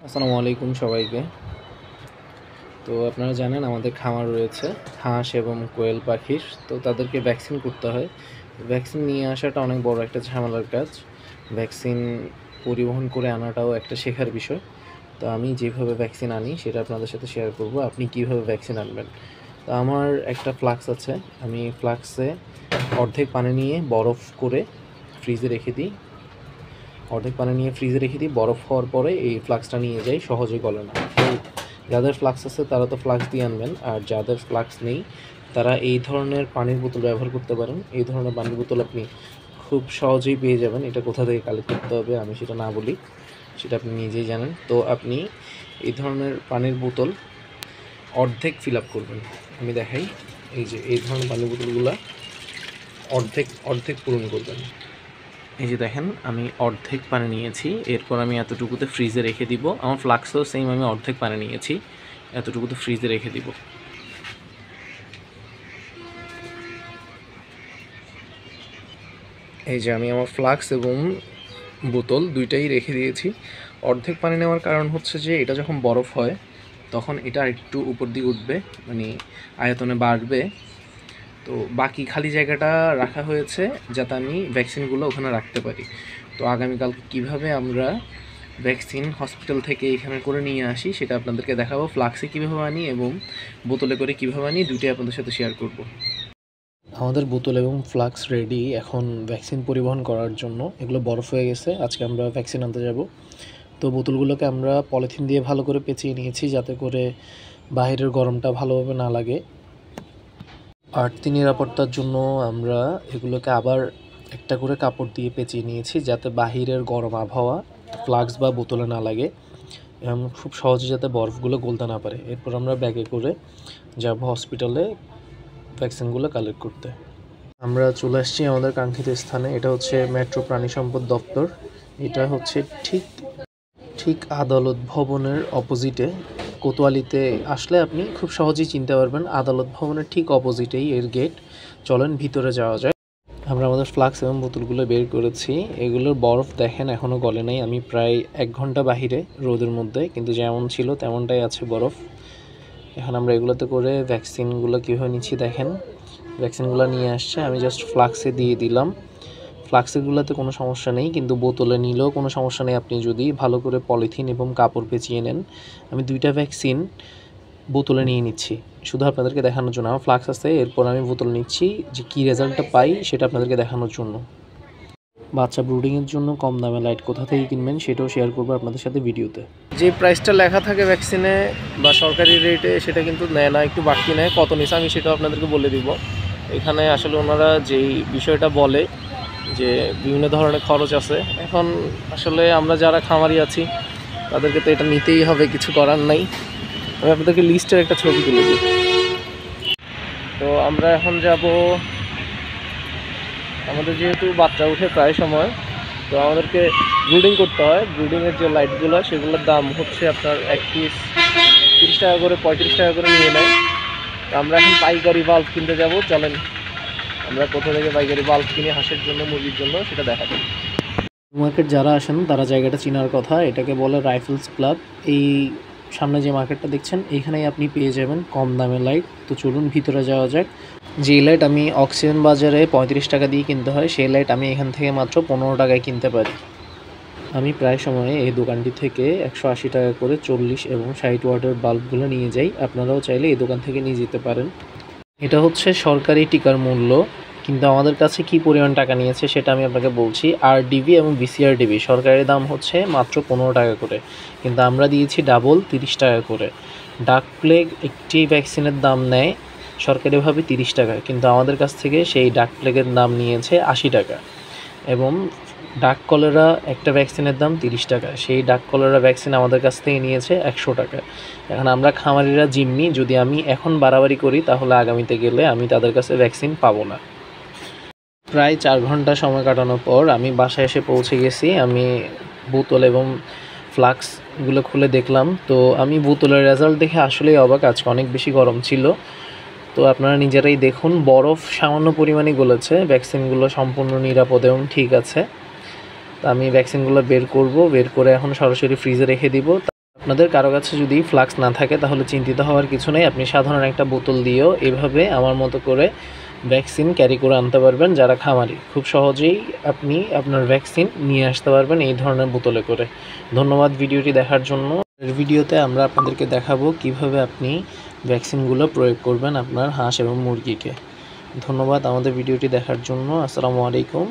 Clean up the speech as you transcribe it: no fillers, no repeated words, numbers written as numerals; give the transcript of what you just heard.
আসসালামু আলাইকুম সবাইকে। তো আপনারা জানেন আমাদের খামার রয়েছে হাঁস এবং কোয়েল পাখির। তো তাদেরকে ভ্যাকসিন করতে হয়। ভ্যাকসিন নিয়ে আসাটা অনেক বড় একটা ঝামেলার কাজ। ভ্যাকসিন পরিবহন করে আনাটাও একটা শেখার বিষয়। তো আমি যেভাবে ভ্যাকসিন আনি সেটা আপনাদের সাথে শেয়ার করব। আপনি কিভাবে ভ্যাকসিন আনবেন। তো আমার একটা ফ্লাক্স আছে। আমি ফ্লাক্সে অর্ধেক পানি নিয়ে বরফ করে ফ্রিজে রেখে দিই। বরফ হওয়ার পরে এই ফ্লাক্সটা নিয়ে যাই, সহজে গলে না। তো যাদের ফ্লাক্স আছে তারা তো ফ্লাক্স দিয়ে আনবেন, আর যাদের ফ্লাক্স নেই তারা এই ধরনের পানির বোতল ব্যবহার করতে পারেন। এই ধরনের পানির বোতল আপনি খুব সহজেই পেয়ে যাবেন। এটা কোথা থেকে কালেক্ট করতে হবে আমি সেটা না বলি, সেটা আপনি নিজেই জানেন। তো আপনি এই ধরনের পানির বোতল অর্ধেক ফিল আপ করবেন। আমি দেখাই, এই যে এই ধরনের পানির বোতলগুলো অর্ধেক অর্ধেক পূরণ করবেন। এই যে দেখেন আমি অর্ধেক পানি নিয়েছি, এরপর আমি এতটুকুতে ফ্রিজে রেখে দিব। আমার ফ্লাক্সও সেম, আমি অর্ধেক পানি নিয়েছি, এতটুকুতে ফ্রিজে রেখে দিব। এই যে আমি আমার ফ্লাক্স এবং বোতল দুইটাই রেখে দিয়েছি। অর্ধেক পানি নেওয়ার কারণ হচ্ছে যে এটা যখন বরফ হয় তখন এটা একটু উপর দিকে উঠবে, মানে আয়তনে বাড়বে। তো বাকি খালি জায়গাটা রাখা হয়েছে যাতে আমি ভ্যাকসিনগুলো ওখানে রাখতে পারি। তো আগামীকাল কিভাবে আমরা ভ্যাকসিন হসপিটাল থেকে এখানে করে নিয়ে আসি সেটা আপনাদেরকে দেখাবো। ফ্লাক্সে কীভাবে আনি এবং বোতলে করে কীভাবে আনি দুইটাই আপনাদের সাথে শেয়ার করব। আমাদের বোতল এবং ফ্লাক্স রেডি এখন ভ্যাকসিন পরিবহন করার জন্য। এগুলো বরফ হয়ে গেছে, আজকে আমরা ভ্যাকসিন আনতে যাব। তো বোতলগুলোকে আমরা পলিথিন দিয়ে ভালো করে পেঁচিয়ে নিয়েছি যাতে করে বাইরের গরমটা ভালোভাবে না লাগে। আর্থি নিরাপত্তার জন্য আমরা এগুলোকে আবার একটা করে কাপড় দিয়ে পেঁচিয়ে নিয়েছি যাতে বাহিরের গরম আবহাওয়া ফ্লাক্স বা বোতলে না লাগে এবং খুব সহজে যাতে বরফগুলো গলতে না পারে। এরপর আমরা ব্যাগে করে যাব হসপিটালে ভ্যাকসিনগুলো কালেক্ট করতে। আমরা চলে আসছি আমাদের কাঙ্ক্ষিত স্থানে। এটা হচ্ছে মেট্রো প্রাণী সম্পদ দপ্তর। এটা হচ্ছে ঠিক আদালত ভবনের অপোজিটে। কোতোয়ালিতে আসলে আপনি খুব সহজেই চিনতে পারবেন। আদালত ভবনের ঠিক অপোজিটেই এর গেট। চলেন ভিতরে যাওয়া যায়। আমরা আমাদের ফ্লাক্স এবং বোতলগুলো বের করেছি। এগুলোর বরফ দেখেন এখনও গলে নাই। আমি প্রায় 1 ঘন্টা বাহিরে রোদের মধ্যে, কিন্তু যেমন ছিল তেমনটাই আছে বরফ। এখন আমরা এগুলোতে করে ভ্যাকসিনগুলো কীভাবে নিচ্ছি দেখেন। ভ্যাকসিনগুলো নিয়ে আসছে, আমি জাস্ট ফ্লাক্সে দিয়ে দিলাম। ফ্লাক্সেরগুলোতে কোনো সমস্যা নেই, কিন্তু বোতলে নিলেও কোনো সমস্যা নেই আপনি যদি ভালো করে পলিথিন এবং কাপড় পেঁচিয়ে নেন। আমি 2টা ভ্যাকসিন বোতলে নিয়ে নিচ্ছি শুধু আপনাদেরকে দেখানোর জন্য। আমার ফ্লাক্স আছে, এরপর আমি বোতল নিচ্ছি যে কী রেজাল্টটা পাই সেটা আপনাদেরকে দেখানোর জন্য। বাচ্চা ব্রুডিংয়ের জন্য কম দামে লাইট কোথা থেকে কিনবেন সেটাও শেয়ার করবো আপনাদের সাথে ভিডিওতে। যে প্রাইসটা লেখা থাকে ভ্যাকসিনে বা সরকারি রেটে সেটা কিন্তু নেয় না, একটু বাড়তি নেয়। কত নিছে আমি সেটাও আপনাদেরকে বলে দিব। এখানে আসলে ওনারা যেই বিষয়টা বলে যে বিভিন্ন ধরনের খরচ আছে, এখন আসলে আমরা যারা খামারি আছি তাদেরকে তো এটা নিতেই হবে, কিছু করার নাই। আমি আপনাদেরকে লিস্টের একটা ছবি তুলে দিই। তো আমরা এখন যাব, আমাদের যেহেতু বাচ্চা উঠে প্রায় সময়, তো আমাদেরকে ব্রুডিং করতে হয়। ব্রুডিংয়ের যে লাইটগুলো সেগুলোর দাম হচ্ছে আপনার 1 পিস 30 টাকা করে, 35 টাকা করে নিয়ে নেয়। তো আমরা এখন পাইকারি বাল্ব কিনতে যাব। চলেন আমরা কোথা থেকে পাইকারি বাল্ব কিনে হাঁসের জন্য, মুরগির জন্য সেটা দেখাবো। মার্কেট যারা আসেন তারা জায়গাটা চেনার কথা। এটাকে বলে রাইফেলস ক্লাব। এই সামনে যে মার্কেটটা দেখছেন এইখানেই আপনি পেয়ে যাবেন কম দামে লাইট। তো চলুন ভিতরে যাওয়া যাক। যে লাইট আমি অক্সিজেন বাজারে 35 টাকা দিয়ে কিনতে হয়, সেই লাইট আমি এখান থেকে মাত্র 15 টাকায় কিনতে পারি। আমি প্রায় সময়ে এই দোকানটি থেকে 180 টাকা করে 40 এবং 60 ওয়াটের বাল্বগুলো নিয়ে যাই। আপনারাও চাইলে এই দোকান থেকে নিয়ে যেতে পারেন। এটা হচ্ছে সরকারি টিকার মূল্য, কিন্তু আমাদের কাছে কি পরিমাণ টাকা নিয়েছে সেটা আমি আপনাকে বলছি। আরডিবি এবং বিসিআরডিবি সরকারি দাম হচ্ছে মাত্র 15 টাকা করে, কিন্তু আমরা দিয়েছি ডাবল 30 টাকা করে। ডাক প্লেগ একটি ভ্যাকসিনের দাম নেয় সরকারিভাবে 30 টাকা, কিন্তু আমাদের কাছ থেকে সেই ডাক প্লেগের দাম নিয়েছে 80 টাকা। এবং ডাক কলেরা একটা ভ্যাকসিনের দাম 30 টাকা, সেই ডাক কলেরা ভ্যাকসিন আমাদের কাছ থেকে নিয়েছে 100 টাকা। এখন আমরা খামারিরা জিম্মি, যদি আমি এখন বাড়াবাড়ি করি তাহলে আগামীতে গেলে আমি তাদের কাছে ভ্যাকসিন পাবো না। প্রায় 4 ঘন্টা সময় কাটানোর পর আমি বাসায় এসে পৌঁছে গেছি। আমি বোতল এবং ফ্লাক্সগুলো খুলে দেখলাম। তো আমি বোতলের রেজাল্ট দেখে আসলেই অবাক, আজকে অনেক বেশি গরম ছিল। তো আপনারা নিজেরাই দেখুন, বরফ সামান্য পরিমাণে গলেছে। ভ্যাকসিনগুলো সম্পূর্ণ নিরাপদ এবং ঠিক আছে। তো আমি ভ্যাকসিনগুলো বের করে এখন সরাসরি ফ্রিজে রেখে দিব। আপনাদের কারো কাছে যদি ফ্লাক্স না থাকে তাহলে চিন্তিত হওয়ার কিছু নেই। আপনি সাধারণ একটা বোতল দিয়েও এভাবে আমার মতো করে ভ্যাকসিন ক্যারি করে আনতে পারবেন। যারা খামারি খুব সহজেই আপনি আপনার ভ্যাকসিন নিয়ে আসতে পারবেন এই ধরনের বোতলে করে। ধন্যবাদ ভিডিওটি দেখার জন্য। ভিডিওতে আমরা আপনাদেরকে দেখাবো কিভাবে আপনি ভ্যাকসিনগুলো প্রয়োগ করবেন আপনার হাঁস এবং মুরগিকে। ধন্যবাদ আমাদের ভিডিওটি দেখার জন্য। আসসালামু আলাইকুম।